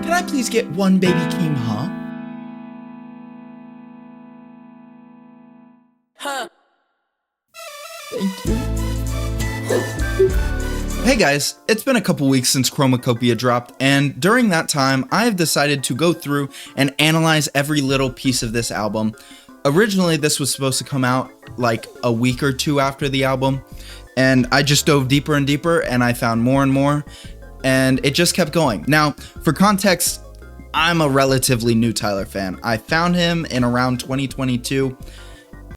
Can I please get one baby Keem, huh? Thank you. Hey guys, it's been a couple weeks since Chromakopia dropped, and during that time, I have decided to go through and analyze every little piece of this album. Originally, this was supposed to come out like a week or two after the album, and I just dove deeper and deeper, and I found more and more, and it just kept going. Now, for context, I'm a relatively new Tyler fan. I found him in around 2022,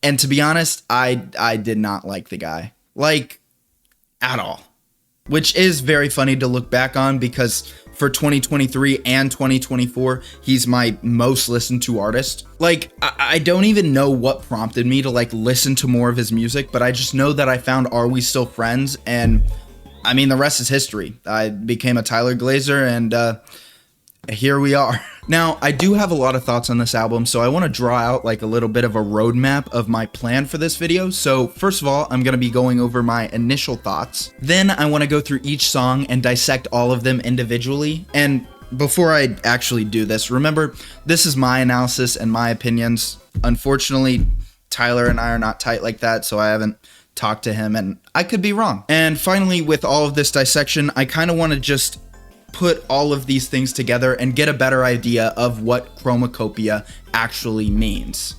and to be honest, I did not like the guy. Like, at all. Which is very funny to look back on because for 2023 and 2024, he's my most listened to artist. Like, I don't even know what prompted me to like listen to more of his music, but I just know that I found Are We Still Friends? And I mean, the rest is history. I became a Tyler Glazer and here we are. Now, I do have a lot of thoughts on this album, so I want to draw out like a little bit of a roadmap of my plan for this video. So first of all, I'm going to be going over my initial thoughts. Then I want to go through each song and dissect all of them individually. And before I actually do this, remember, this is my analysis and my opinions. Unfortunately, Tyler and I are not tight like that, so I haven't talked to him and I could be wrong. And finally, with all of this dissection, I kind of want to just put all of these things together and get a better idea of what Chromakopia actually means.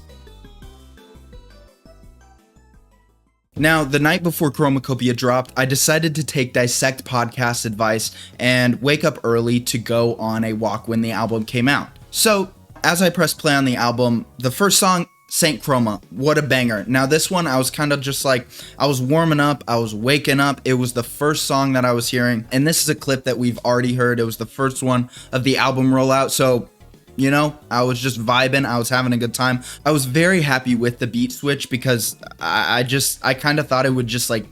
Now, the night before Chromakopia dropped, I decided to take Dissect podcast advice and wake up early to go on a walk when the album came out. So, as I pressed play on the album, the first song, Saint Chroma, what a banger. Now this one, I was kind of just like, I was warming up, I was waking up. It was the first song that I was hearing. And this is a clip that we've already heard. It was the first one of the album rollout. So, you know, I was just vibing. I was having a good time. I was very happy with the beat switch because I kind of thought it would just like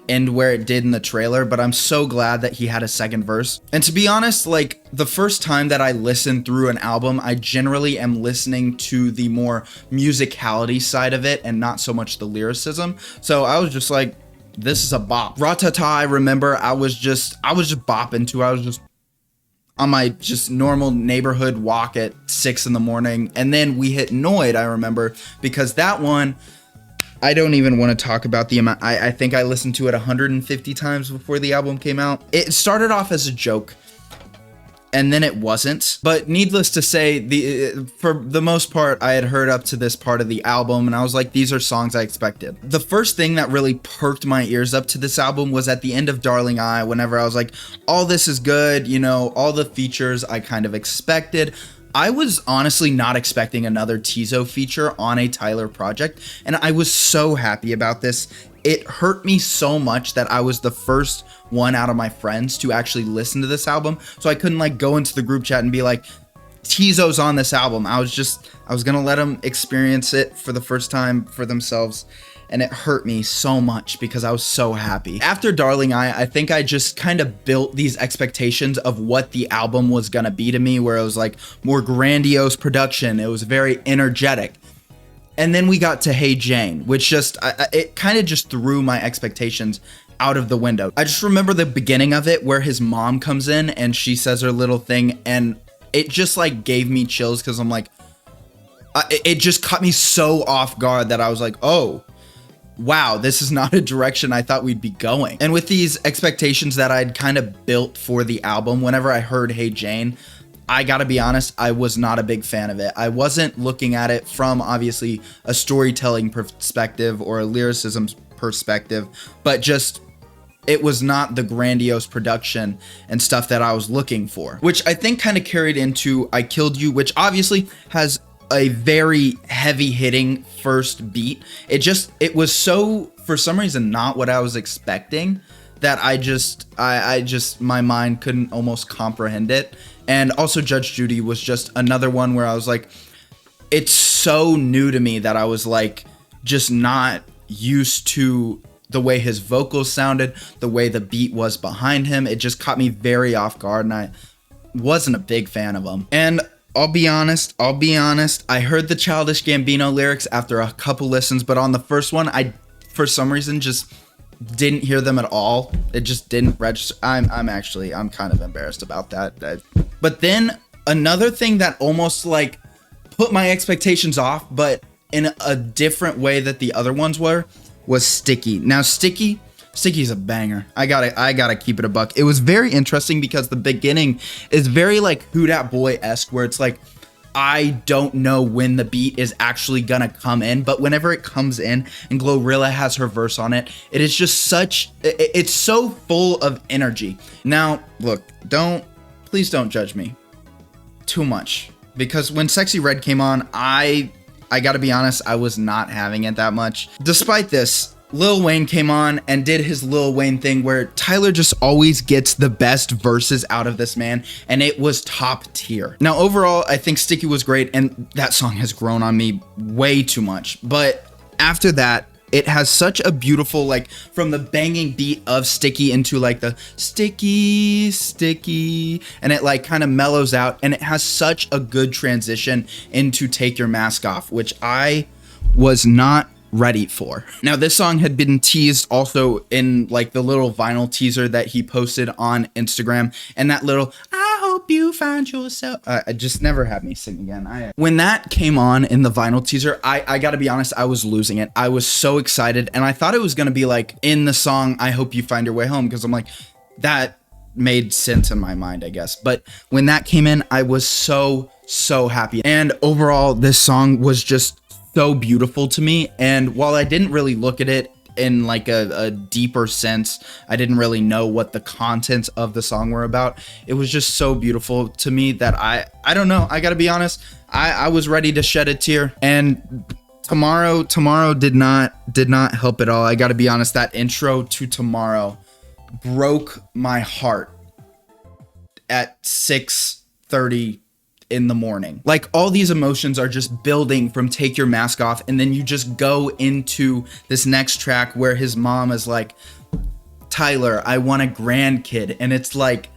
end where it did in the trailer, but I'm so glad that he had a second verse. And to be honest, like the first time that I listen through an album, I generally am listening to the more musicality side of it and not so much the lyricism. So I was just like, this is a bop. Rah Tah Tah, I remember I was just bopping to. I was just on my just normal neighborhood walk at 6 in the morning. And then we hit Noid, I remember, because that one, I don't even want to talk about the amount. I think I listened to it 150 times before the album came out. It started off as a joke, and then it wasn't. But needless to say, for the most part, I had heard up to this part of the album, and I was like, these are songs I expected. The first thing that really perked my ears up to this album was at the end of Darling I, whenever I was like, all this is good, you know, all the features I kind of expected. I was honestly not expecting another Tizo feature on a Tyler project, and I was so happy about this. It hurt me so much that I was the first one out of my friends to actually listen to this album, so I couldn't like go into the group chat and be like, Tizo's on this album. I was gonna let them experience it for the first time for themselves, and it hurt me so much because I was so happy. After Darling I think I just kind of built these expectations of what the album was gonna be to me, where it was like more grandiose production, it was very energetic. And then we got to Hey Jane, which just, it kind of just threw my expectations out of the window. I just remember the beginning of it where his mom comes in and she says her little thing, and it just like gave me chills because I'm like, it just caught me so off guard that I was like, oh, wow, this is not a direction I thought we'd be going. And with these expectations that I'd kind of built for the album, whenever I heard Hey Jane, I gotta be honest, I was not a big fan of it. I wasn't looking at it from obviously a storytelling perspective or a lyricism perspective, but just it was not the grandiose production and stuff that I was looking for, which I think kind of carried into I Killed You, which obviously has a very heavy hitting first beat. It was so, for some reason, not what I was expecting, that I just my mind couldn't almost comprehend it. And also Judge Judy was just another one where I was like, it's so new to me that I was like just not used to the way his vocals sounded, the way the beat was behind him. It just caught me very off guard, and I wasn't a big fan of him. And I'll be honest, I heard the Childish Gambino lyrics after a couple listens, but on the first one, I, for some reason, just didn't hear them at all. It just didn't register. I'm kind of embarrassed about that. But then Another thing that almost like put my expectations off, but in a different way that the other ones were, was Sticky. Now Sticky's a banger. I gotta keep it a buck. It was very interesting because the beginning is very like Who Dat Boy-esque, where it's like, I don't know when the beat is actually gonna come in, but whenever it comes in and Glorilla has her verse on it, it is just it's so full of energy. Now, look, please don't judge me too much, because when Sexy Red came on, I gotta be honest, I was not having it that much. Despite this, Lil Wayne came on and did his Lil Wayne thing where Tyler just always gets the best verses out of this man, and it was top tier. Now, overall, I think Sticky was great, and that song has grown on me way too much. But after that, it has such a beautiful, like, from the banging beat of Sticky into like the sticky, sticky, and it like kind of mellows out, and it has such a good transition into Take Your Mask Off, which I was not ready for. Now, this song had been teased also in like the little vinyl teaser that he posted on Instagram, and that little I hope you find yourself I just never had me sing again. When that came on in the vinyl teaser, I gotta be honest, I was losing it. I was so excited, and I thought it was gonna be like in the song I Hope You Find Your Way Home, because I'm like, that made sense in my mind, I guess. But when that came in, I was so happy. And overall, this song was just so beautiful to me. And while I didn't really look at it in like a deeper sense, I didn't really know what the contents of the song were about, it was just so beautiful to me that I don't know, I gotta be honest, I was ready to shed a tear. And tomorrow did not help at all. I gotta be honest, that intro to Tomorrow broke my heart at 6:30 in the morning. Like, all these emotions are just building from Take Your Mask Off, and then you just go into this next track where his mom is like, Tyler, I want a grandkid, and it's like,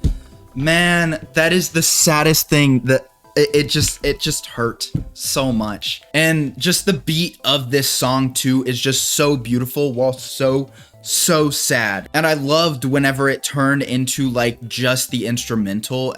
man, that is the saddest thing. That it just hurt so much. And just the beat of this song too is just so beautiful while so sad. And I loved whenever it turned into like just the instrumental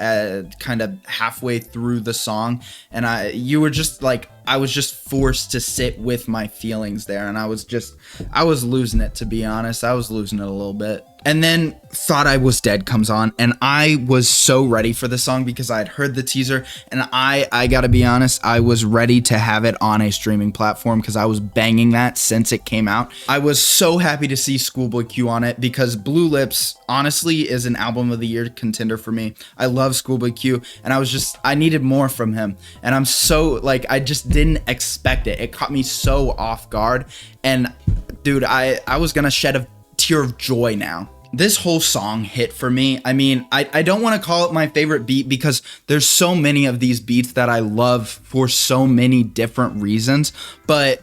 kind of halfway through the song, and you were just like, I was just forced to sit with my feelings there, and I was losing it, to be honest. I was losing it a little bit. And then Thought I Was Dead comes on, and I was so ready for the song because I had heard the teaser, and I gotta be honest, I was ready to have it on a streaming platform because I was banging that since it came out. I was so happy to see Schoolboy Q on it because Blue Lips honestly is an album of the year contender for me. I love Schoolboy Q, and I needed more from him, and I'm so like, I just didn't expect it. It caught me so off guard, and dude, I was gonna shed a tear of joy now. This whole song hit for me. I mean, I don't want to call it my favorite beat because there's so many of these beats that I love for so many different reasons, but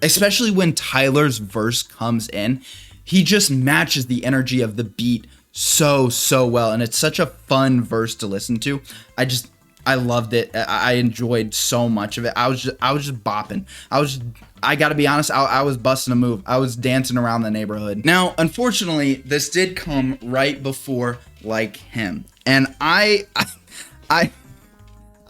especially when Tyler's verse comes in, he just matches the energy of the beat so well, and it's such a fun verse to listen to. I loved it. I enjoyed so much of it. I was just bopping. I gotta be honest, I was busting a move. I was dancing around the neighborhood. Now, unfortunately, this did come right before Like Him, and I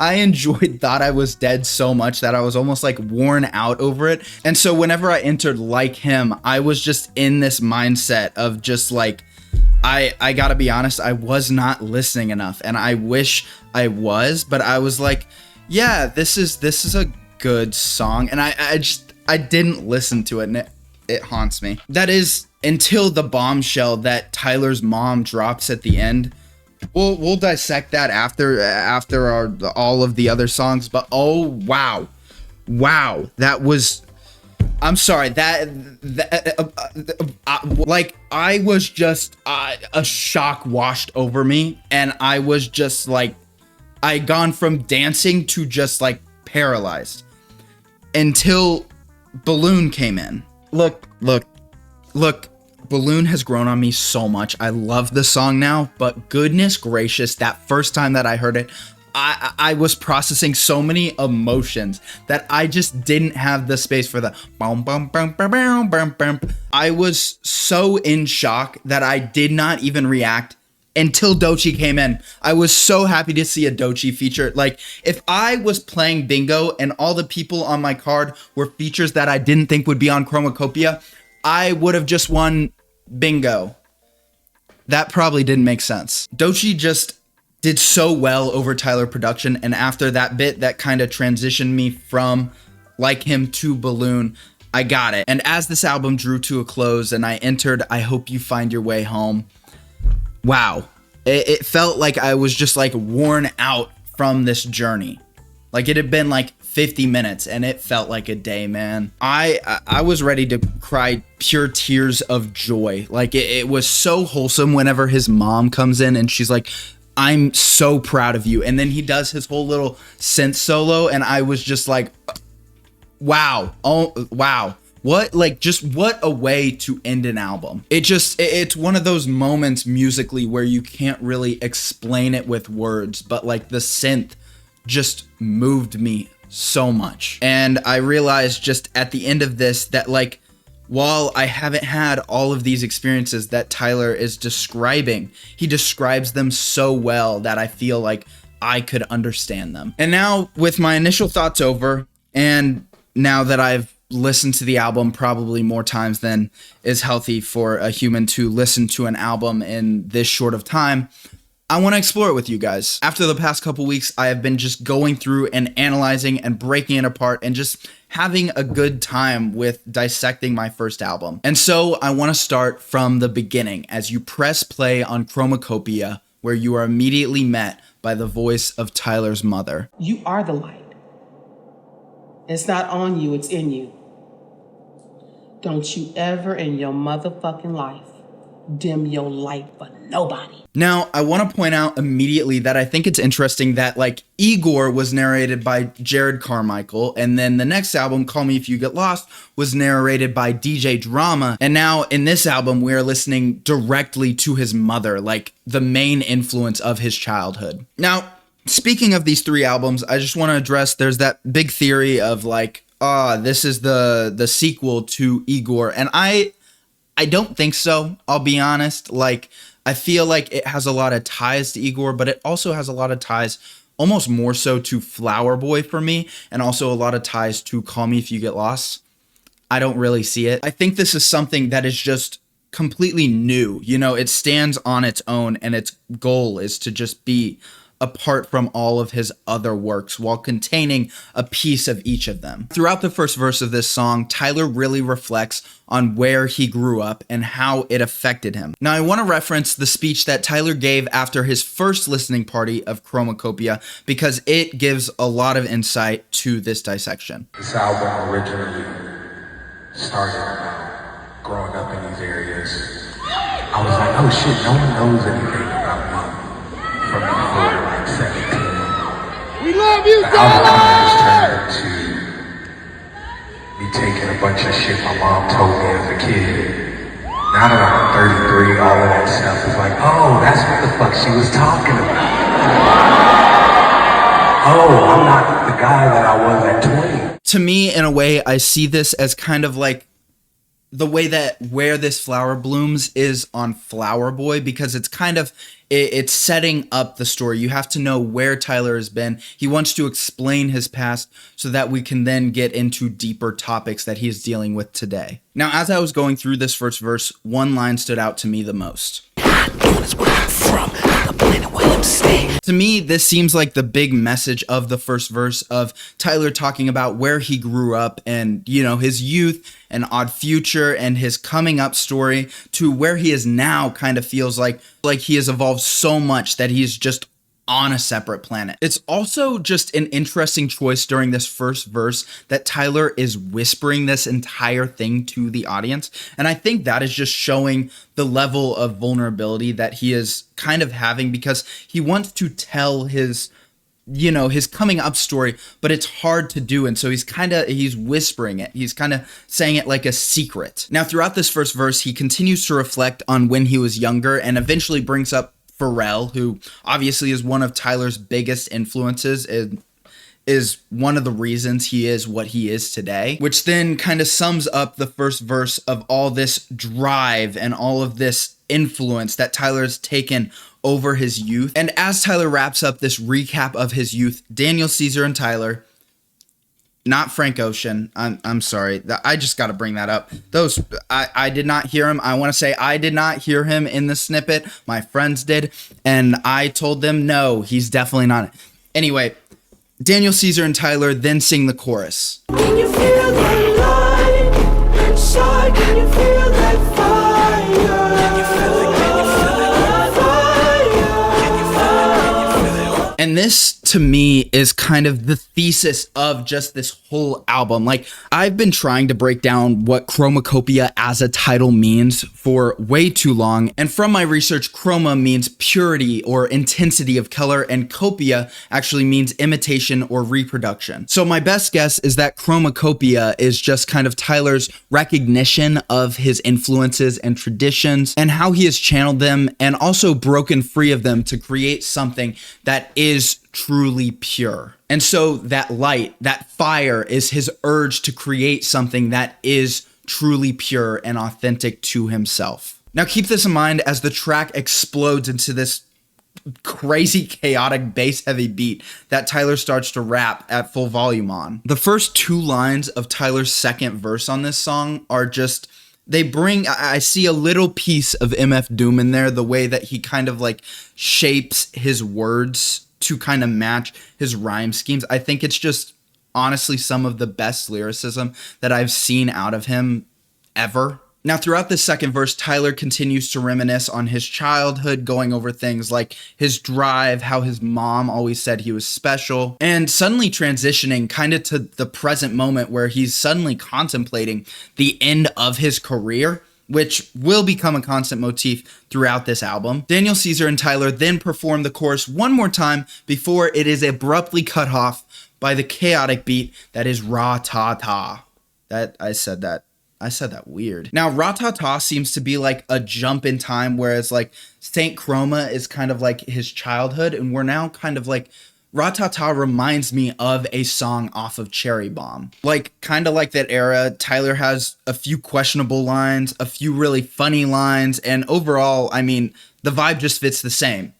enjoyed Thought I Was Dead so much that I was almost like worn out over it. And so whenever I entered Like Him, I was just in this mindset of just like, I gotta be honest, I was not listening enough, and I wish I was, but I was like, yeah, this is a good song, and I didn't listen to it, and it haunts me. That is until the bombshell that Tyler's mom drops at the end. We'll dissect that after all of the other songs, but oh wow, that was, I'm sorry, like, I was just, a shock washed over me, and I was just like, I had gone from dancing to just like paralyzed until Balloon came in. Look, Balloon has grown on me so much. I love the song now, but goodness gracious, that first time that I heard it, I was processing so many emotions that I just didn't have the space for the bum bum bum bum bum bum bum. I was so in shock that I did not even react until Doechii came in. I was so happy to see a Doechii feature. Like, if I was playing bingo and all the people on my card were features that I didn't think would be on Chromakopia, I would have just won bingo. That probably didn't make sense. Doechii just did so well over Tyler production, and after that bit that kind of transitioned me from like him to Balloon, I got it. And as this album drew to a close and I entered I Hope You Find Your Way Home, wow, it felt like I was just like worn out from this journey. Like, it had been like 50 minutes and it felt like a day, man. I was ready to cry pure tears of joy. Like, it was so wholesome whenever his mom comes in and she's like, I'm so proud of you. And then he does his whole little synth solo and I was just like, wow. Oh, wow. What, like, just what a way to end an album. It's one of those moments musically where you can't really explain it with words, but like the synth just moved me so much. And I realized just at the end of this that, like, while I haven't had all of these experiences that Tyler is describing, he describes them so well that I feel like I could understand them. And now, with my initial thoughts over, and now that I've listened to the album probably more times than is healthy for a human to listen to an album in this short of time, I want to explore it with you guys. After the past couple weeks, I have been just going through and analyzing and breaking it apart and just having a good time with dissecting my first album. And so I want to start from the beginning as you press play on Chromakopia, where you are immediately met by the voice of Tyler's mother. You are the light. It's not on you, it's in you. Don't you ever in your motherfucking life dim your light for nobody. Now, I want to point out immediately that I think it's interesting that, like, Igor was narrated by Jared Carmichael, and then the next album, Call Me If You Get Lost, was narrated by DJ Drama, and now in this album, we are listening directly to his mother, like, the main influence of his childhood. Now, speaking of these three albums, I just want to address, there's that big theory of, like, this is the sequel to Igor, and I don't think so, I'll be honest. Like, I feel like it has a lot of ties to Igor, but it also has a lot of ties, almost more so to Flower Boy for me, and also a lot of ties to Call Me If You Get Lost. I don't really see it. I think this is something that is just completely new. You know, it stands on its own, and its goal is to just be apart from all of his other works while containing a piece of each of them. Throughout the first verse of this song, Tyler really reflects on where he grew up and how it affected him. Now, I want to reference the speech that Tyler gave after his first listening party of Chromakopia because it gives a lot of insight to this dissection. This album originally started growing up in these areas. I was like, oh shit, no one knows anything about me from before like 17. We love you, the album has turned to me taking a bunch of shit my mom told me as a kid. Now that I'm 33, all of that stuff is like, oh, that's what the fuck she was talking about. Oh, I'm not the guy that I was at 20. To me, in a way, I see this as kind of like the way that Where This Flower Blooms is on Flower Boy, because it's kind of, it's setting up the story. You have to know where Tyler has been. He wants to explain his past so that we can then get into deeper topics that he's dealing with today. Now, as I was going through this first verse, one line stood out to me the most. To me, this seems like the big message of the first verse of Tyler talking about where he grew up and, you know, his youth and Odd Future and his coming up story to where he is now. Kind of feels like he has evolved so much that he's just on a separate planet. It's also just an interesting choice during this first verse that Tyler is whispering this entire thing to the audience. And I think that is just showing the level of vulnerability that he is kind of having, because he wants to tell his, you know, his coming up story, but it's hard to do. And so he's whispering it. He's kind of saying it like a secret. Now, throughout this first verse, he continues to reflect on when he was younger and eventually brings up Pharrell, who obviously is one of Tyler's biggest influences and is one of the reasons he is what he is today, which then kind of sums up the first verse of all this drive and all of this influence that Tyler's taken over his youth. And as Tyler wraps up this recap of his youth, Daniel Caesar and Tyler, not Frank Ocean. I'm sorry. I just got to bring that up. I did not hear him. I want to say I did not hear him in the snippet. My friends did. And I told them, no, he's definitely not. Anyway, Daniel Caesar and Tyler then sing the chorus. Can you feel that light inside? Can you feel that fire? Can you feel it? Can you feel it? Fire. Can you feel it? Can you feel it? And this, to me, is kind of the thesis of just this whole album. Like, I've been trying to break down what Chromakopia as a title means for way too long. And from my research, chroma means purity or intensity of color, and copia actually means imitation or reproduction. So my best guess is that Chromakopia is just kind of Tyler's recognition of his influences and traditions and how he has channeled them and also broken free of them to create something that is truly pure. And so that light, that fire, is his urge to create something that is truly pure and authentic to himself. Now keep this in mind as the track explodes into this crazy, chaotic, bass-heavy beat that Tyler starts to rap at full volume on. The first 2 lines of Tyler's second verse on this song are just, I see a little piece of MF Doom in there, the way that he kind of like shapes his words to kind of match his rhyme schemes. I think it's just honestly some of the best lyricism that I've seen out of him ever. Now, throughout this second verse, Tyler continues to reminisce on his childhood, going over things like his drive, how his mom always said he was special, and suddenly transitioning kind of to the present moment where he's suddenly contemplating the end of his career, which will become a constant motif throughout this album. Daniel Caesar and Tyler then perform the chorus one more time before it is abruptly cut off by the chaotic beat that is Rah Tah Tah. I said that weird. Now, Rah Tah Tah seems to be like a jump in time, whereas like Saint Chroma is kind of like his childhood, and we're now kind of like, Rah Tah Tah reminds me of a song off of Cherry Bomb. Like, kind of like that era, Tyler has a few questionable lines, a few really funny lines, and overall, I mean, the vibe just fits the same,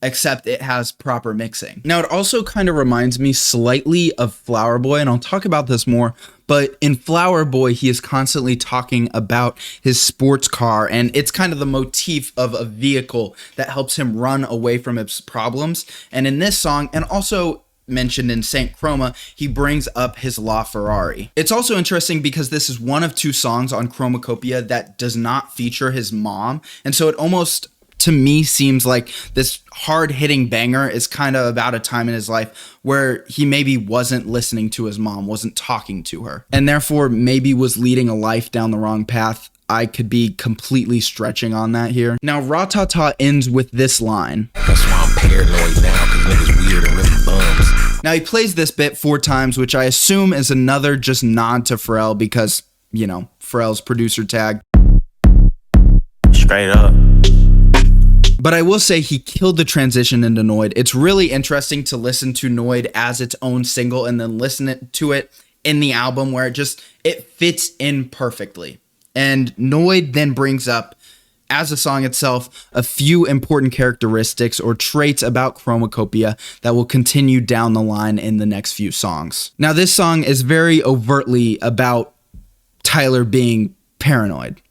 except it has proper mixing. Now, it also kind of reminds me slightly of Flower Boy, and I'll talk about this more, but in Flower Boy, he is constantly talking about his sports car, and it's kind of the motif of a vehicle that helps him run away from his problems. And in this song, and also mentioned in Saint Chroma, he brings up his LaFerrari. It's also interesting because this is one of 2 songs on Chromakopia that does not feature his mom, and so it almost, to me, seems like this hard-hitting banger is kind of about a time in his life where he maybe wasn't listening to his mom, wasn't talking to her, and therefore maybe was leading a life down the wrong path. I could be completely stretching on that here. Now, Rah Tah Tah ends with this line. That's why I'm paranoid now, cause niggas weird and really bums. Now, he plays this bit 4 times, which I assume is another just nod to Pharrell because, you know, Pharrell's producer tag. Straight up. But I will say he killed the transition into Noid. It's really interesting to listen to Noid as its own single and then listen to it in the album where it fits in perfectly. And Noid then brings up, as a song itself, a few important characteristics or traits about Chromakopia that will continue down the line in the next few songs. Now, this song is very overtly about Tyler being paranoid.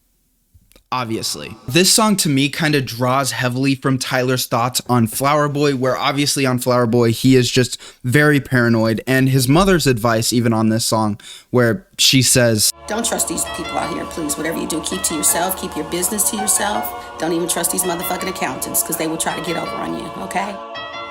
Obviously. This song to me kind of draws heavily from Tyler's thoughts on Flower Boy, where obviously on Flower Boy he is just very paranoid, and his mother's advice even on this song where she says, "Don't trust these people out here, please. Whatever you do, keep to yourself, keep your business to yourself. Don't even trust these motherfucking accountants because they will try to get over on you, okay?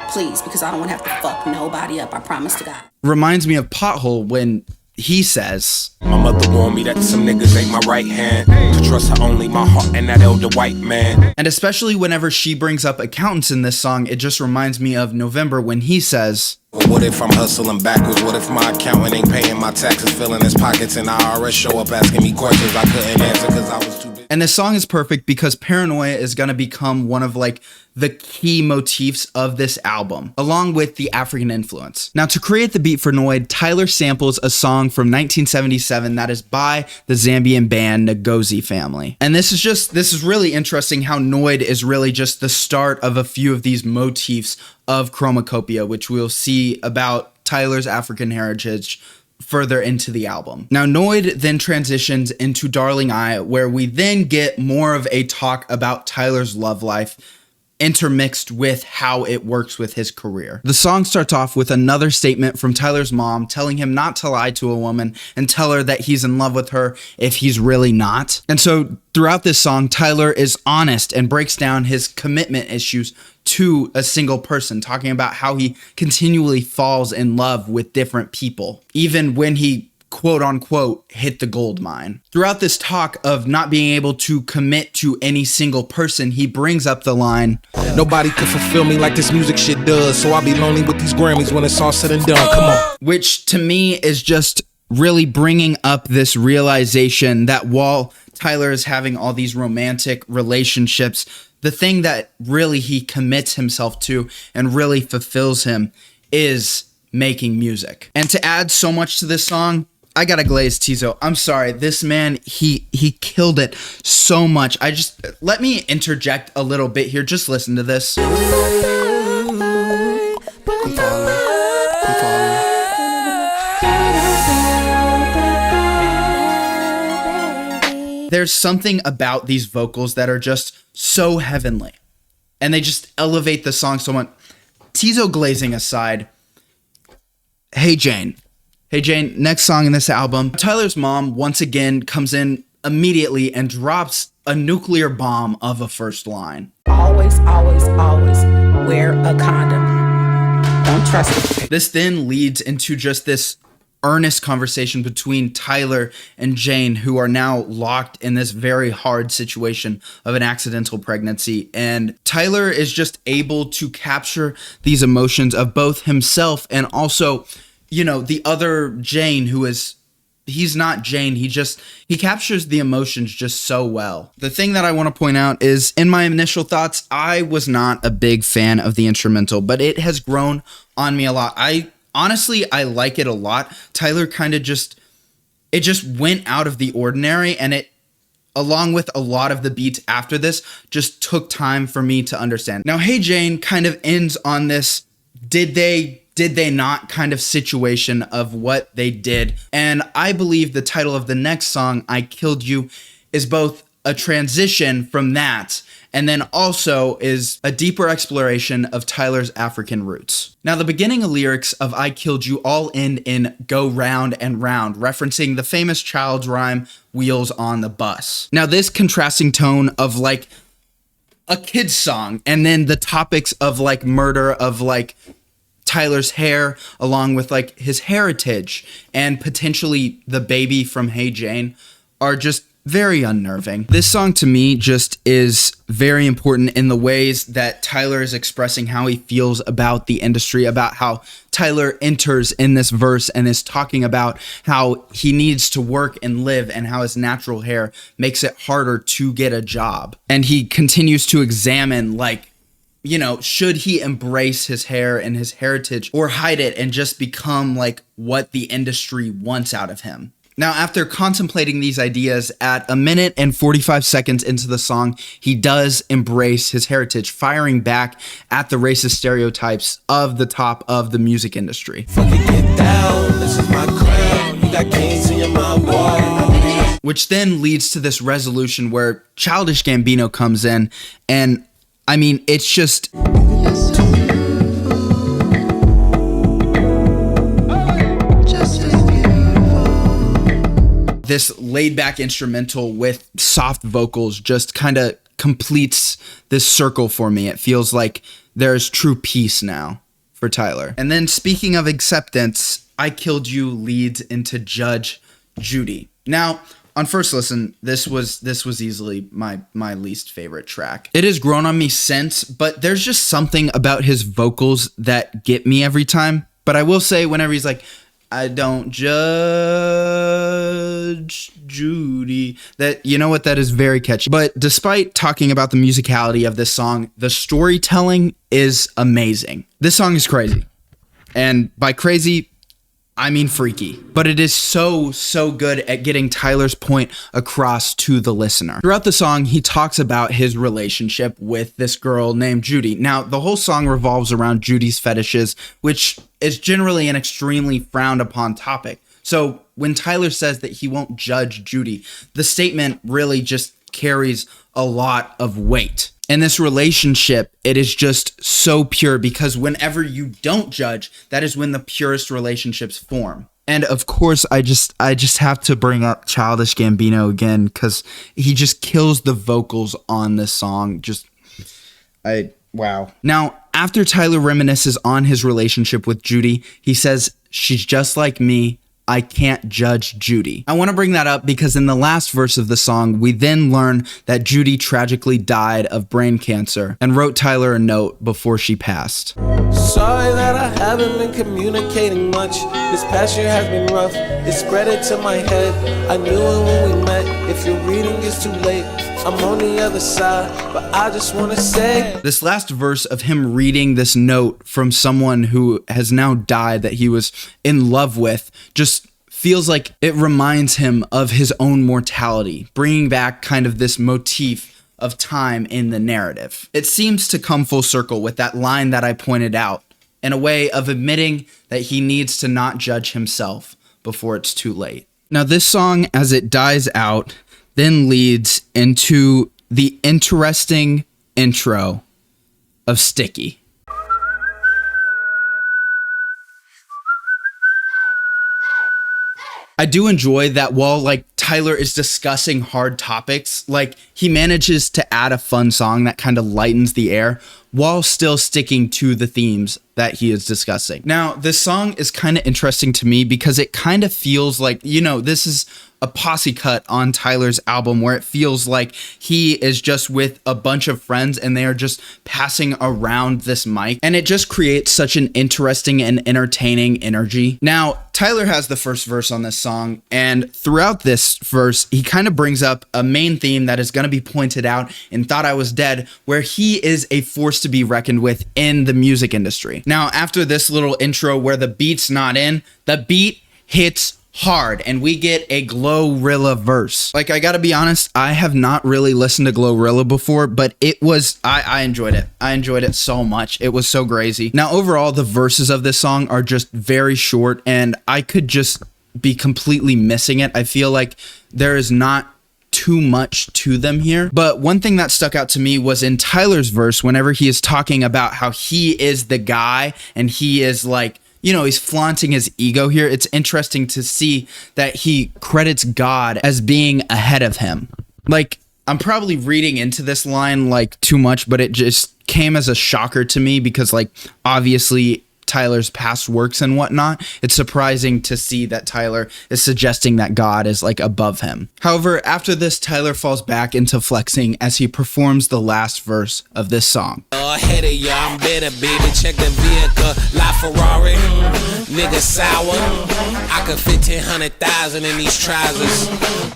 Please, because I don't want to have to fuck nobody up, I promise to God." Reminds me of Pothole when he says, My mother warned me that some niggas ain't my right hand. To trust her only my heart and that elder white man. And especially whenever she brings up accountants in this song, it just reminds me of November when he says, What if I'm hustling backwards? What if my accountant ain't paying my taxes, filling his pockets, and IRS show up asking me questions I couldn't answer because I was too busy. And this song is perfect because paranoia is going to become one of like the key motifs of this album, along with the African influence. Now, to create the beat for Noid, Tyler samples a song from 1977 that is by the Zambian band Ngozi Family. And this is really interesting how Noid is really just the start of a few of these motifs of Chromakopia, which we'll see about Tyler's African heritage further into the album. Now, Noid then transitions into Darling I, where we then get more of a talk about Tyler's love life, intermixed with how it works with his career. The song starts off with another statement from Tyler's mom telling him not to lie to a woman and tell her that he's in love with her if he's really not. And so throughout this song, Tyler is honest and breaks down his commitment issues to a single person, talking about how he continually falls in love with different people, even when he quote unquote hit the gold mine. Throughout this talk of not being able to commit to any single person, he brings up the line, Nobody can fulfill me like this music shit does, so I'll be lonely with these Grammys when it's all said and done. Come on. which to me is just really bringing up this realization that while Tyler is having all these romantic relationships, the thing that really he commits himself to and really fulfills him is making music. And to add so much to this song, I gotta glaze Tizo. I'm sorry, this man, he killed it so much. Let me interject a little bit here. Just listen to this. There's something about these vocals that are just so heavenly, and they just elevate the song so much. Tizo glazing aside, Hey Jane, next song in this album. Tyler's mom once again comes in immediately and drops a nuclear bomb of a first line. Always, always, always wear a condom. Don't trust it. This then leads into just this earnest conversation between Tyler and Jane, who are now locked in this very hard situation of an accidental pregnancy. And Tyler is just able to capture these emotions of both himself and also, the other Jane, he's not Jane. He captures the emotions just so well. The thing that I want to point out is, in my initial thoughts, I was not a big fan of the instrumental, but it has grown on me a lot. Honestly, I like it a lot. Tyler kind of just went out of the ordinary, and it, along with a lot of the beats after this, just took time for me to understand. Now, Hey Jane kind of ends on this, did they not kind of situation of what they did. And I believe the title of the next song, I Killed You, is both a transition from that, and then also is a deeper exploration of Tyler's African roots. Now, the beginning of lyrics of I Killed You all end in go round and round, referencing the famous child's rhyme, Wheels on the Bus. Now, this contrasting tone of like a kid's song, and then the topics of like murder, of like Tyler's hair, along with like his heritage and potentially the baby from Hey Jane, are just very unnerving. This song to me just is very important in the ways that Tyler is expressing how he feels about the industry, about how Tyler enters in this verse and is talking about how he needs to work and live and how his natural hair makes it harder to get a job. And he continues to examine like, should he embrace his hair and his heritage or hide it and just become like what the industry wants out of him? Now, after contemplating these ideas, at 1 minute and 45 seconds into the song, he does embrace his heritage, firing back at the racist stereotypes of the top of the music industry. Get down, this is my crown. You got kings in your mind, boy. Which then leads to this resolution where Childish Gambino comes in, and I mean, it's just... this laid-back instrumental with soft vocals just kind of completes this circle for me. It feels like there's true peace now for Tyler. And then speaking of acceptance, I Killed You leads into Judge Judy. Now, on first listen, this was easily my least favorite track. It has grown on me since, but there's just something about his vocals that get me every time. But I will say, whenever he's like, I don't judge Judy. That, you know what, that is very catchy. But despite talking about the musicality of this song, the storytelling is amazing. This song is crazy. And by crazy, I mean freaky. But it is so good at getting Tyler's point across to the listener. Throughout the song, he talks about his relationship with this girl named Judy. Now, the whole song revolves around Judy's fetishes, which is generally an extremely frowned upon topic. So when Tyler says that he won't judge Judy, the statement really just carries a lot of weight. In this relationship, it is just so pure because whenever you don't judge, that is when the purest relationships form. And of course, I just have to bring up Childish Gambino again because he just kills the vocals on this song. Wow. Now, after Tyler reminisces on his relationship with Judy, he says, "She's just like me. I can't judge Judy." I want to bring that up because in the last verse of the song, we then learn that Judy tragically died of brain cancer and wrote Tyler a note before she passed. Sorry that I haven't been communicating much. This past year has been rough. It spread it to my head. I knew it when we met. If you're reading, it's too late. I'm on the other side, but I just want to say. This last verse of him reading this note from someone who has now died that he was in love with just feels like it reminds him of his own mortality, bringing back kind of this motif of time in the narrative. It seems to come full circle with that line that I pointed out, in a way of admitting that he needs to not judge himself before it's too late. Now, this song, as it dies out, then leads into the interesting intro of Sticky. I do enjoy that while like Tyler is discussing hard topics, like he manages to add a fun song that kind of lightens the air while still sticking to the themes that he is discussing. Now, this song is kind of interesting to me because it kind of feels like, you know, this is a posse cut on Tyler's album where it feels like he is just with a bunch of friends and they are just passing around this mic, and it just creates such an interesting and entertaining energy. Now, Tyler has the first verse on this song, and throughout this verse, he kind of brings up a main theme that is going to be pointed out in Thought I Was Dead, where he is a force to be reckoned with in the music industry. Now, after this little intro where the beat's not in, the beat hits hard and we get a Glorilla verse. Like, I gotta be honest, I have not really listened to Glorilla before, but it was, I enjoyed it. I enjoyed it so much. It was so crazy. Now, overall, the verses of this song are just very short and I could just be completely missing it. I feel like there is not too much to them here. But one thing that stuck out to me was in Tyler's verse, whenever he is talking about how he is the guy and he is like, you know, he's flaunting his ego here. It's interesting to see that he credits God as being ahead of him. Like, I'm probably reading into this line like too much, but it just came as a shocker to me because, like, obviously Tyler's past works and whatnot, it's surprising to see that Tyler is suggesting that God is like above him. However, after this, Tyler falls back into flexing as he performs the last verse of this song. Ahead of ya, I'm better, baby. Check the vehicle, La Ferrari. Nigga sour. I could fit 100,000 in these trousers.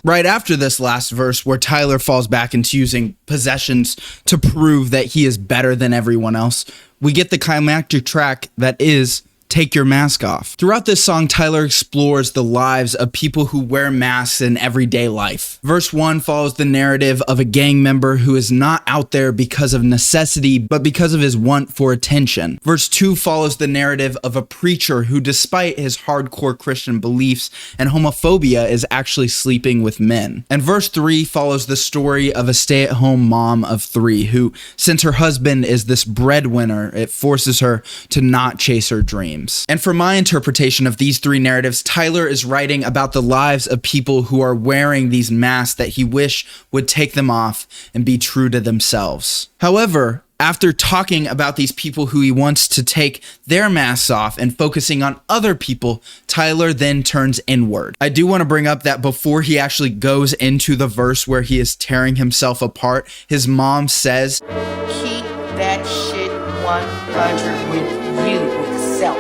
Right after this last verse, where Tyler falls back into using possessions to prove that he is better than everyone else, we get the climactic track that is Take Your Mask Off. Throughout this song, Tyler explores the lives of people who wear masks in everyday life. Verse 1 follows the narrative of a gang member who is not out there because of necessity, but because of his want for attention. Verse 2 follows the narrative of a preacher who, despite his hardcore Christian beliefs and homophobia, is actually sleeping with men. And verse 3 follows the story of a stay-at-home mom of 3 who, since her husband is this breadwinner, it forces her to not chase her dreams. And for my interpretation of these 3 narratives, Tyler is writing about the lives of people who are wearing these masks that he wish would take them off and be true to themselves. However, after talking about these people who he wants to take their masks off and focusing on other people, Tyler then turns inward. I do want to bring up that before he actually goes into the verse where he is tearing himself apart, his mom says, Keep that shit 100 with you, with self.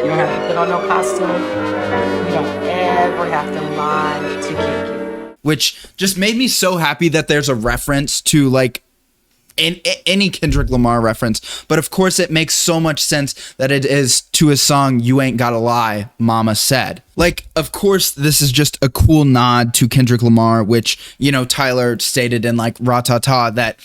You don't have to put on no costume. You don't ever have to lie to get you. Which just made me so happy that there's a reference to like in any Kendrick Lamar reference, but of course it makes so much sense that it is to his song "You Ain't Gotta Lie, Mama Said." Like, of course, this is just a cool nod to Kendrick Lamar, which, you know, Tyler stated in like Rah Tah Tah that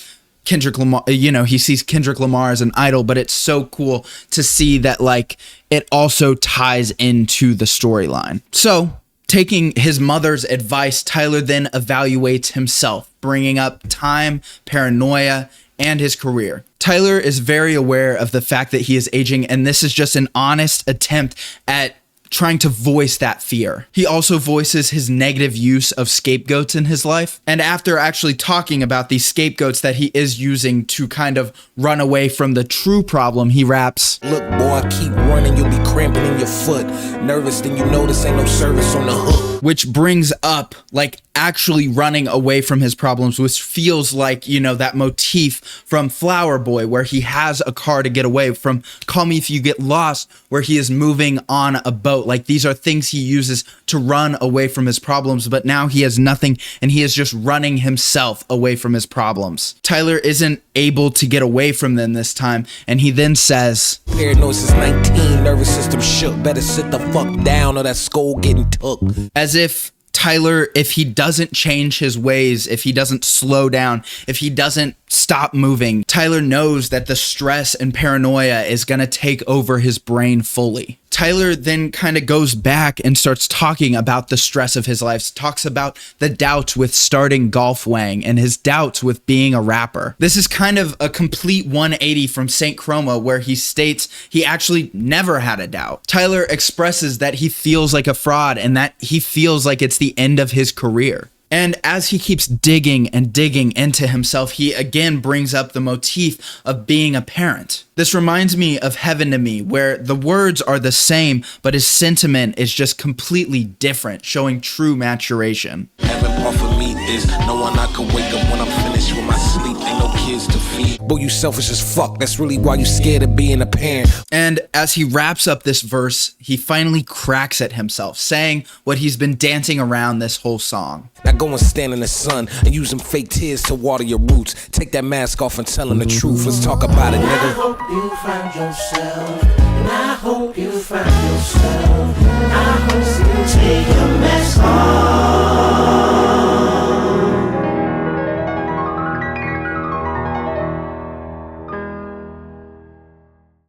Kendrick Lamar, you know, he sees Kendrick Lamar as an idol, but it's so cool to see that like it also ties into the storyline. So, taking his mother's advice, Tyler then evaluates himself, bringing up time, paranoia, and his career. Tyler is very aware of the fact that he is aging, and this is just an honest attempt at trying to voice that fear. He also voices his negative use of scapegoats in his life. And after actually talking about these scapegoats that he is using to kind of run away from the true problem, he raps, "Look, boy, keep running, you'll be cramping in your foot. Nervous, then you notice ain't no service on the hook." Which brings up like actually running away from his problems, which feels like, you know, that motif from Flower Boy where he has a car to get away from, Call Me If You Get Lost where he is moving on a boat. Like, these are things he uses to run away from his problems, but now he has nothing and he is just running himself away from his problems. Tyler isn't able to get away from them this time, and he then says, "Paranoid since 19, nervous system shook. Better sit the fuck down or that skull getting took." As if Tyler, if he doesn't change his ways, if he doesn't slow down, if he doesn't stop moving, Tyler knows that the stress and paranoia is going to take over his brain fully. Tyler then kind of goes back and starts talking about the stress of his life, talks about the doubts with starting Golf Wang and his doubts with being a rapper. This is kind of a complete 180 from Saint Chroma, where he states he actually never had a doubt. Tyler expresses that he feels like a fraud and that he feels like it's the end of his career. And as he keeps digging and digging into himself, he again brings up the motif of being a parent. This reminds me of Heaven to Me, where the words are the same, but his sentiment is just completely different, showing true maturation. Heaven offer me this, no one I can wake up when I'm finished with my sleep. Ain't no kids to feed. Boy, you selfish as fuck. That's really why you scared of being a parent. And as he wraps up this verse, he finally cracks at himself, saying what he's been dancing around this whole song. Now go and stand in the sun and use them fake tears to water your roots. Take that mask off and tell them the truth. Let's talk about it, nigga. I hope you find yourself, and I hope you find yourself. I hope you take your mask off.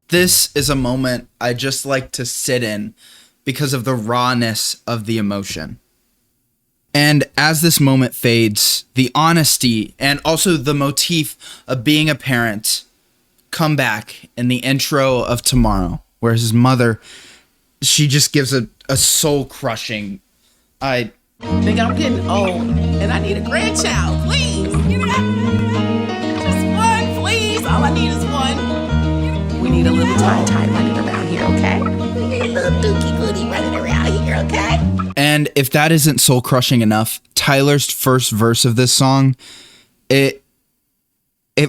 This is a moment I just like to sit in because of the rawness of the emotion. And as this moment fades, the honesty and also the motif of being a parent come back in the intro of Tomorrow, where his mother, she just gives a soul-crushing, Think I'm getting old and I need a grandchild, please. You know, just one, please. All I need is one. We need a little tie running around here, okay? We need a little dookie booty running around here, okay? And if that isn't soul-crushing enough, Tyler's first verse of this song, it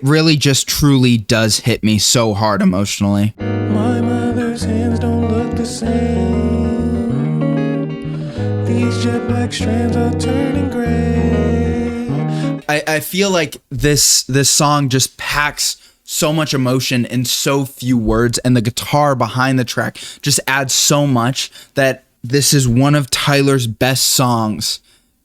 really just truly does hit me so hard emotionally. My mother's hands don't look the same. These jet black strands are turning gray. I feel like this song just packs so much emotion in so few words, and the guitar behind the track just adds so much that this is one of Tyler's best songs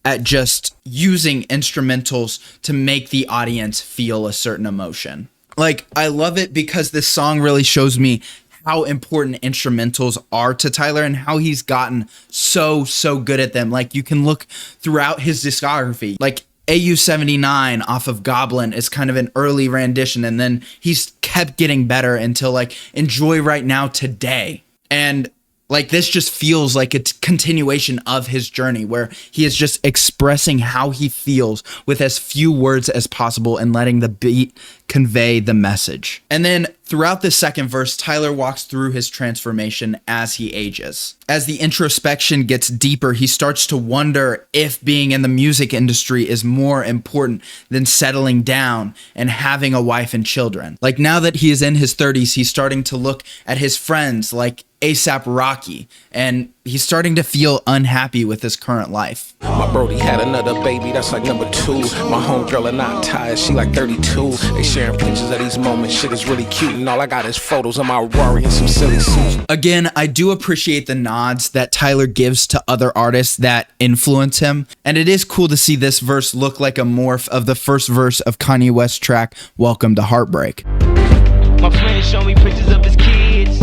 at just using instrumentals to make the audience feel a certain emotion. Like, I love it because this song really shows me how important instrumentals are to Tyler and how he's gotten so good at them. Like, you can look throughout his discography. Like, AU-79 off of Goblin is kind of an early rendition, and then he's kept getting better until like Enjoy Right Now Today. And like, this just feels like it's continuation of his journey, where he is just expressing how he feels with as few words as possible and letting the beat convey the message. And then throughout the second verse, Tyler walks through his transformation as he ages. As the introspection gets deeper, he starts to wonder if being in the music industry is more important than settling down and having a wife and children. Like, now that he is in his 30s, he's starting to look at his friends like ASAP Rocky, and he's starting to feel unhappy with his current life. My brody had another baby, that's like number 2. My homegirl and I tired, she like 32. They sharing pictures of these moments, shit is really cute, and all I got is photos of my Rari and some silly suits. Again, I do appreciate the nods that Tyler gives to other artists that influence him, and it is cool to see this verse look like a morph of the first verse of Kanye West's track, Welcome to Heartbreak. My friends show me pictures of his kids,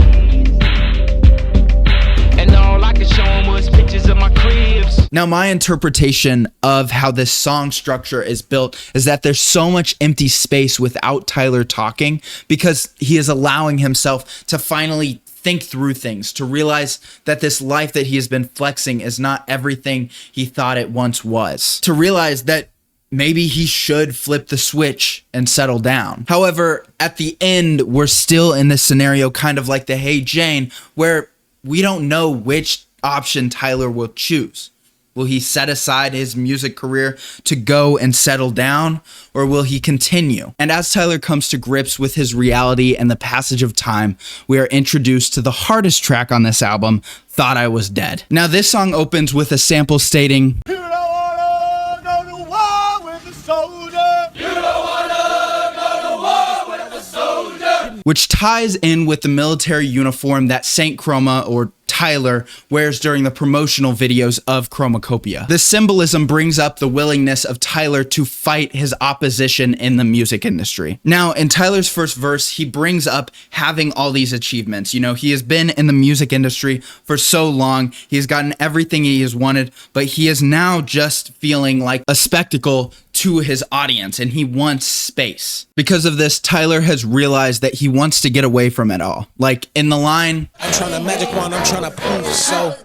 and all I could show him was pictures of my cribs. Now, my interpretation of how this song structure is built is that there's so much empty space without Tyler talking, because he is allowing himself to finally think through things, to realize that this life that he has been flexing is not everything he thought it once was, to realize that maybe he should flip the switch and settle down. However, at the end, we're still in this scenario kind of like the Hey Jane, where we don't know which option Tyler will choose. Will he set aside his music career to go and settle down, or will he continue? And as Tyler comes to grips with his reality and the passage of time, we are introduced to the hardest track on this album, Thought I Was Dead. Now, this song opens with a sample stating, "You don't wanna go to war with a soldier. You don't wanna go to war with a soldier," which ties in with the military uniform that Saint Chroma, or Tyler, wears during the promotional videos of Chromakopia. This symbolism brings up the willingness of Tyler to fight his opposition in the music industry. Now, in Tyler's first verse, he brings up having all these achievements. You know, he has been in the music industry for so long, he's gotten everything he has wanted, but he is now just feeling like a spectacle to his audience, and he wants space. Because of this, Tyler has realized that he wants to get away from it all. Like in the line, I'm trying to magic one, I'm trying to poof, so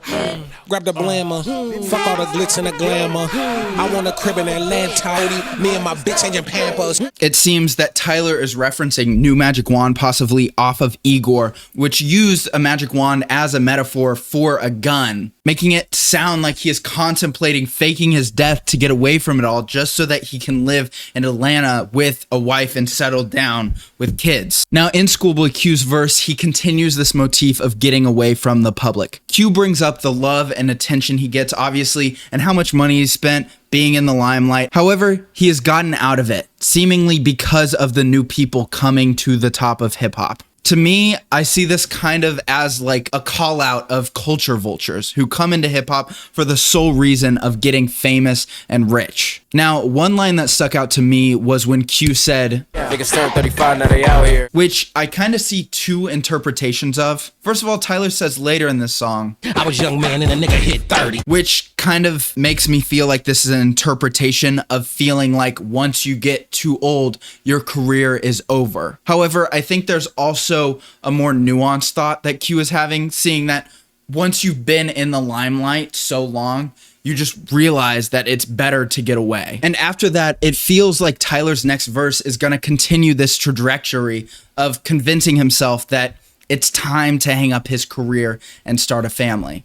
grab the blammer, fuck all the glitz and the glamour. I want a crib in Atlanta, me and my bitch changing Pampers. It seems that Tyler is referencing New Magic Wand, possibly off of Igor, which used a magic wand as a metaphor for a gun, making it sound like he is contemplating faking his death to get away from it all, just so that he can live in Atlanta with a wife and settle down with kids. Now, in Schoolboy Q's verse, he continues this motif of getting away from the public. Q brings up the love and attention he gets, obviously, and how much money he's spent being in the limelight. However, he has gotten out of it, seemingly because of the new people coming to the top of hip hop. To me, I see this kind of as like a call out of culture vultures who come into hip hop for the sole reason of getting famous and rich. Now, one line that stuck out to me was when Q said, Niggas turn 35, now they out here. which I kind of see two interpretations of. First of all, Tyler says later in this song, I was young man and a nigga hit 30. which kind of makes me feel like this is an interpretation of feeling like once you get too old, your career is over. However, I think there's also a more nuanced thought that Q is having, seeing that once you've been in the limelight so long, you just realize that it's better to get away. And after that, it feels like Tyler's next verse is going to continue this trajectory of convincing himself that it's time to hang up his career and start a family.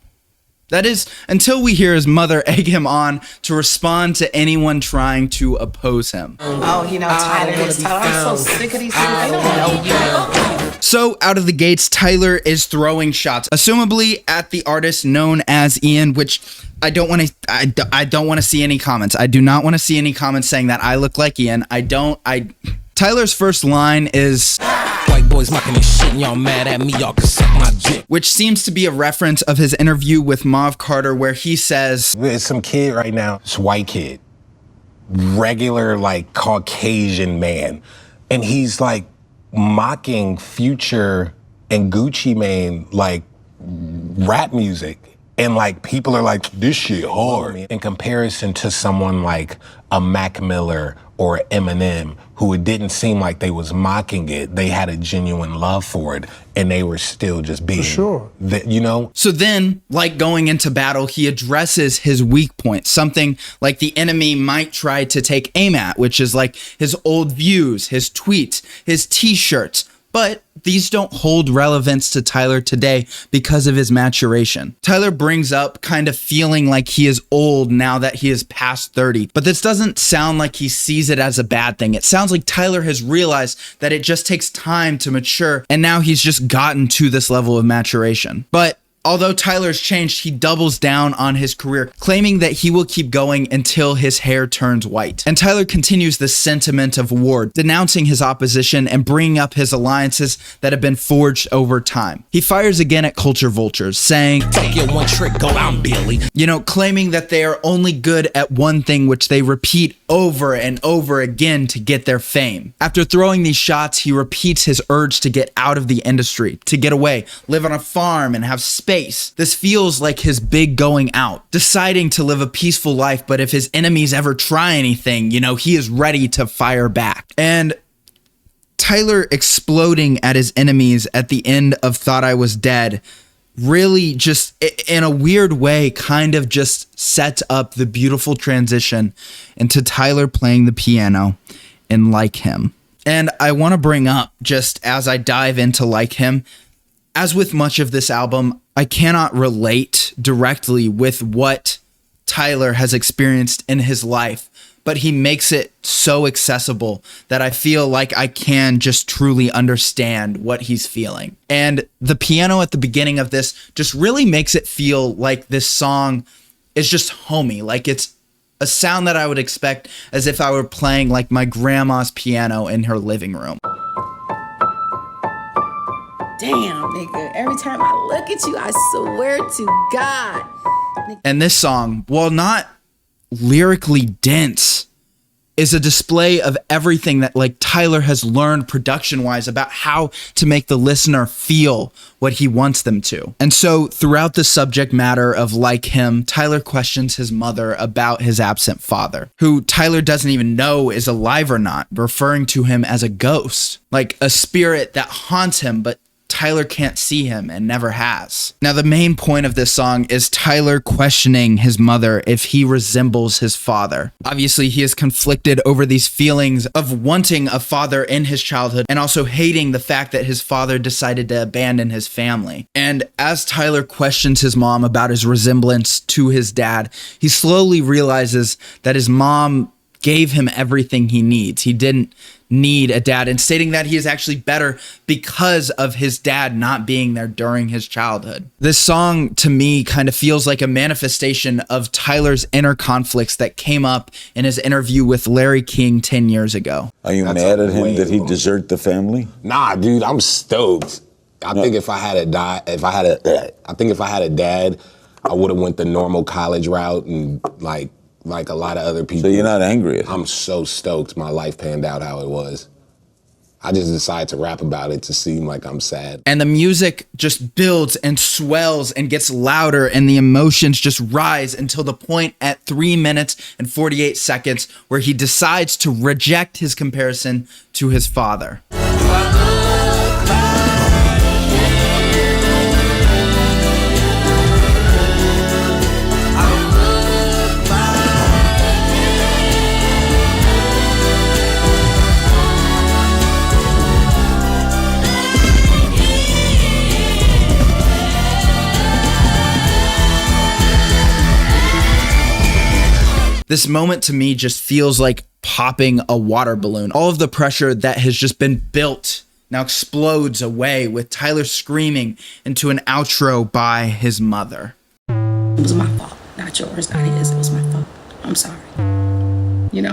That is, until we hear his mother egg him on to respond to anyone trying to oppose him. Oh, you know, Tyler is Tyler. I'm so sick of these people. They don't know you. So out of the gates, Tyler is throwing shots, assumably at the artist known as Ian, which I don't want to see any comments. I do not want to see any comments saying that I look like Ian. Tyler's first line is, White boys mocking this shit and y'all mad at me, y'all can suck my dick. which seems to be a reference of his interview with Mauve Carter, where he says, There's some kid right now, this white kid, regular like Caucasian man, and he's like mocking Future and Gucci Mane like rap music. And like people are like, this shit hard. In comparison to someone like a Mac Miller or Eminem, who it didn't seem like they was mocking it. They had a genuine love for it, and they were still just being, you know? So then, like going into battle, he addresses his weak points, something like the enemy might try to take aim at, which is like his old views, his tweets, his t-shirts, But these don't hold relevance to Tyler today because of his maturation. Tyler brings up kind of feeling like he is old now that he is past 30, but this doesn't sound like he sees it as a bad thing. It sounds like Tyler has realized that it just takes time to mature, and now he's just gotten to this level of maturation. But although Tyler's changed, he doubles down on his career, claiming that he will keep going until his hair turns white. And Tyler continues the sentiment of war, denouncing his opposition and bringing up his alliances that have been forged over time. He fires again at culture vultures, saying, Don't get one trick, go out, Billy. Claiming that they are only good at one thing, which they repeat over and over again to get their fame. After throwing these shots, he repeats his urge to get out of the industry, to get away, live on a farm, and have space. This feels like his big going out, deciding to live a peaceful life, but if his enemies ever try anything, he is ready to fire back. And Tyler exploding at his enemies at the end of Thought I Was Dead really just, in a weird way, kind of just sets up the beautiful transition into Tyler playing the piano in Like Him. And I want to bring up, just as I dive into Like Him, as with much of this album, I cannot relate directly with what Tyler has experienced in his life, but he makes it so accessible that I feel like I can just truly understand what he's feeling. And the piano at the beginning of this just really makes it feel like this song is just homey, like it's a sound that I would expect as if I were playing like my grandma's piano in her living room. Damn, nigga. Every time I look at you, I swear to God. And this song, while not lyrically dense, is a display of everything that Tyler has learned production-wise about how to make the listener feel what he wants them to. And so throughout the subject matter of Like Him, Tyler questions his mother about his absent father, who Tyler doesn't even know is alive or not, referring to him as a ghost, like a spirit that haunts him, but Tyler can't see him and never has. Now, the main point of this song is Tyler questioning his mother if he resembles his father. Obviously, he is conflicted over these feelings of wanting a father in his childhood and also hating the fact that his father decided to abandon his family. And as Tyler questions his mom about his resemblance to his dad, he slowly realizes that his mom gave him everything he needs. He didn't need a dad, and stating that he is actually better because of his dad not being there during his childhood. This song to me kind of feels like a manifestation of Tyler's inner conflicts that came up in his interview with Larry King 10 years ago. Are you mad at him that he desert the family? Nah, dude, I'm stoked. I think if I had a dad, I would have went the normal college route and like a lot of other people. So you're not angry at him? I'm so stoked my life panned out how it was. I just decided to rap about it to seem like I'm sad. And the music just builds and swells and gets louder, and the emotions just rise until the point at 3 minutes and 48 seconds where he decides to reject his comparison to his father. This moment to me just feels like popping a water balloon. All of the pressure that has just been built now explodes away with Tyler screaming into an outro by his mother. It was my fault, not yours, not his. It was my fault. I'm sorry. It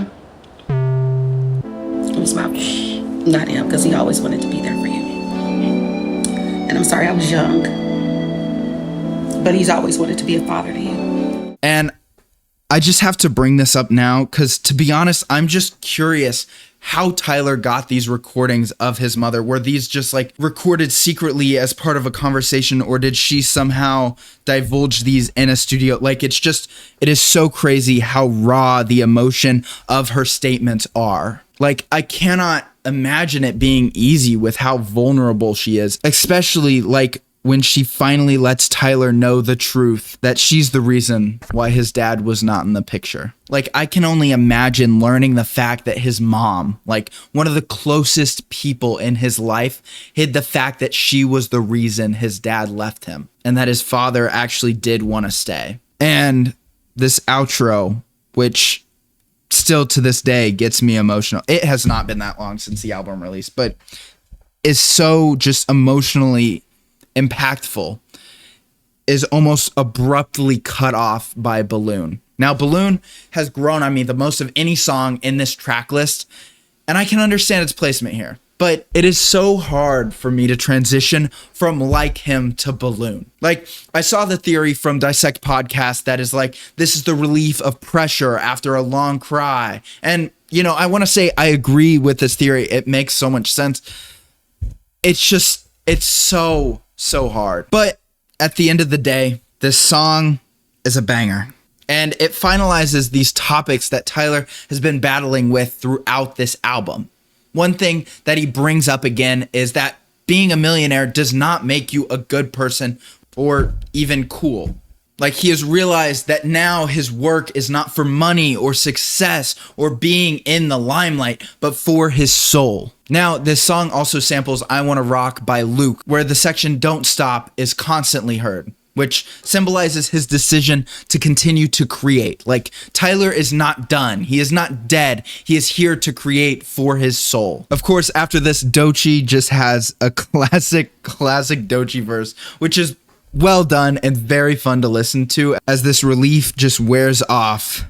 was my fault, not him, because he always wanted to be there for you. And I'm sorry I was young, but he's always wanted to be a father to you. And I just have to bring this up now because, to be honest, I'm just curious how Tyler got these recordings of his mother. Were these just recorded secretly as part of a conversation, or did she somehow divulge these in a studio? It is so crazy how raw the emotion of her statements are. I cannot imagine it being easy with how vulnerable she is, especially when she finally lets Tyler know the truth, that she's the reason why his dad was not in the picture. Like, I can only imagine learning the fact that his mom, like one of the closest people in his life, hid the fact that she was the reason his dad left him and that his father actually did want to stay. And this outro, which still to this day gets me emotional. It has not been that long since the album released, but is so just emotionally impactful, is almost abruptly cut off by Balloon. Now, Balloon has grown on me the most of any song in this track list, and I can understand its placement here. But it is so hard for me to transition from Like Him to Balloon. Like, I saw the theory from Dissect Podcast that is like, this is the relief of pressure after a long cry. And, you know, I want to say I agree with this theory. It makes so much sense. It's just, it's so hard. But at the end of the day, this song is a banger. And it finalizes these topics that Tyler has been battling with throughout this album. One thing that he brings up again is that being a millionaire does not make you a good person or even cool. Like, he has realized that now his work is not for money or success or being in the limelight, but for his soul. Now, this song also samples I Wanna Rock by Luke, where the section Don't Stop is constantly heard, which symbolizes his decision to continue to create. Like, Tyler is not done. He is not dead. He is here to create for his soul. Of course, after this, Doechii just has a classic Doechii verse, which is well done and very fun to listen to as this relief just wears off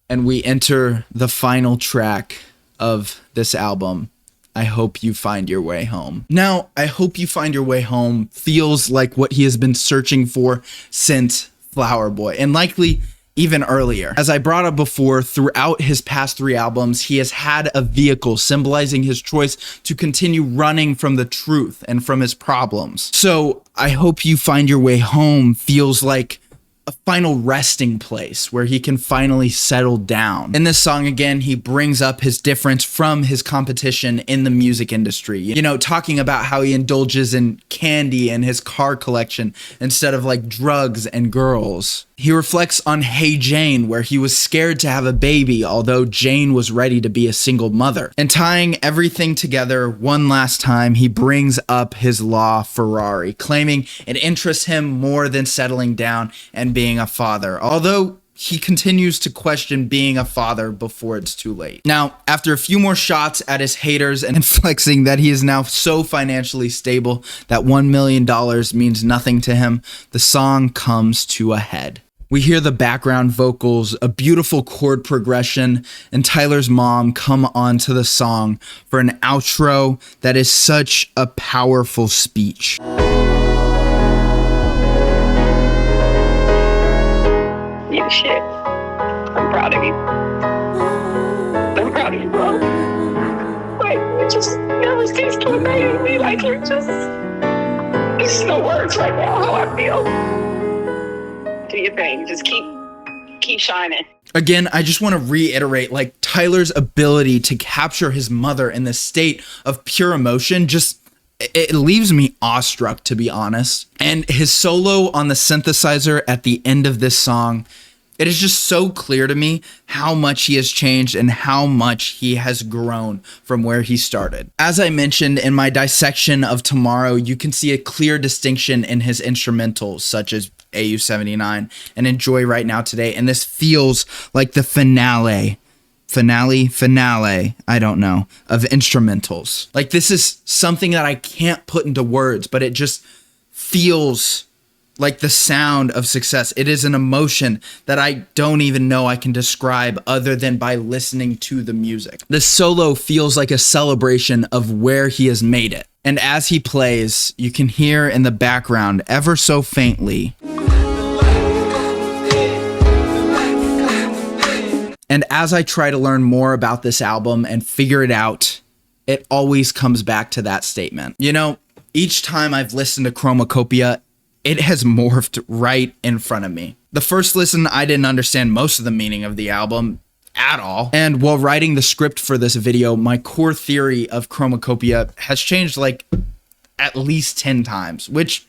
and we enter the final track of this album. I Hope You Find Your Way Home. Now, I Hope You Find Your Way Home feels like what he has been searching for since Flower Boy, and likely even earlier. As I brought up before, throughout his past 3 albums, he has had a vehicle symbolizing his choice to continue running from the truth and from his problems. So I Hope You Find Your Way Home feels like a final resting place where he can finally settle down. In this song, again, he brings up his difference from his competition in the music industry. You know, talking about how he indulges in candy and his car collection instead of like drugs and girls. He reflects on Hey Jane, where he was scared to have a baby, although Jane was ready to be a single mother. And tying everything together one last time, he brings up his law Ferrari, claiming it interests him more than settling down and being a father, although he continues to question being a father before it's too late. Now, after a few more shots at his haters and flexing that he is now so financially stable that $1 million means nothing to him, the song comes to a head. We hear the background vocals, a beautiful chord progression, and Tyler's mom come onto the song for an outro that is such a powerful speech. You shit. I'm proud of you. I'm proud of you, bro. Like, you just never cease to amaze me. Like, you're just, there's no words right now how I feel. Do your thing. Just keep shining. Again, I just want to reiterate, like, Tyler's ability to capture his mother in this state of pure emotion just, it leaves me awestruck, to be honest. And his solo on the synthesizer at the end of this song, it is just so clear to me how much he has changed and how much he has grown from where he started. As I mentioned in my dissection of Tomorrow, you can see a clear distinction in his instrumentals, such as AU79 and Enjoy Right Now Today. And this feels like the finale, I don't know, of instrumentals. Like, this is something that I can't put into words, but it just feels like the sound of success. It is an emotion that I don't even know I can describe other than by listening to the music. The solo feels like a celebration of where he has made it. And as he plays, you can hear in the background, ever so faintly, and as I try to learn more about this album and figure it out, it always comes back to that statement. You know, each time I've listened to Chromakopia, it has morphed right in front of me. The first listen, I didn't understand most of the meaning of the album at all. And while writing the script for this video, my core theory of Chromakopia has changed like at least 10 times, which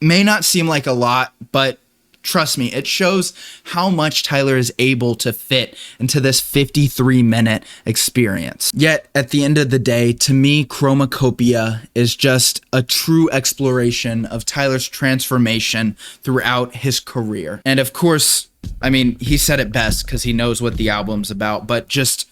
may not seem like a lot, but trust me, it shows how much Tyler is able to fit into this 53-minute experience. Yet, at the end of the day, to me, Chromakopia is just a true exploration of Tyler's transformation throughout his career. And of course, I mean, he said it best because he knows what the album's about, but just,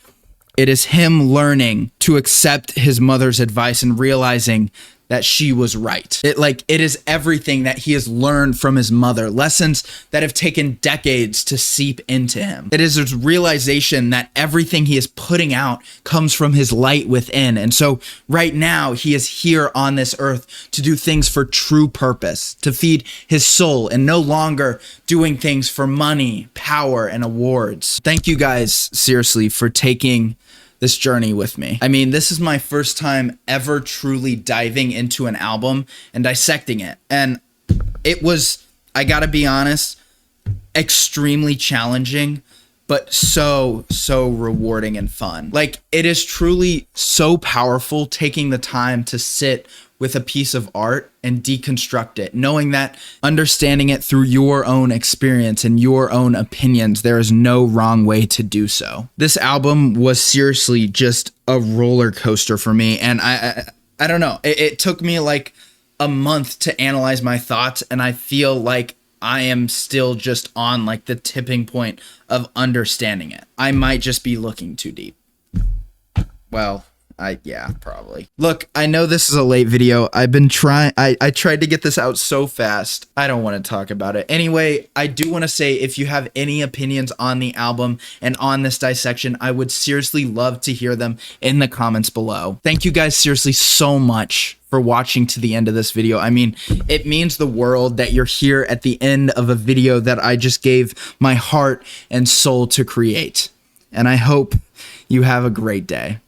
it is him learning to accept his mother's advice and realizing that she was right. It is everything that he has learned from his mother, lessons that have taken decades to seep into him. It is his realization that everything he is putting out comes from his light within. And so right now he is here on this earth to do things for true purpose, to feed his soul, and no longer doing things for money, power, and awards. Thank you guys, seriously, for taking this journey with me. I mean, this is my first time ever truly diving into an album and dissecting it. And it was, I gotta be honest, extremely challenging, but so rewarding and fun. Like, it is truly so powerful taking the time to sit with a piece of art and deconstruct it, knowing that understanding it through your own experience and your own opinions, there is no wrong way to do so. This album was seriously just a roller coaster for me, and I don't know. It took me like a month to analyze my thoughts, and I feel like I am still just on like the tipping point of understanding it. I might just be looking too deep. Well, yeah, probably. Look, I know this is a late video. I've been trying, I tried to get this out so fast. I don't want to talk about it. Anyway, I do want to say, if you have any opinions on the album and on this dissection, I would seriously love to hear them in the comments below. Thank you guys seriously so much for watching to the end of this video. I mean, it means the world that you're here at the end of a video that I just gave my heart and soul to create. And I hope you have a great day.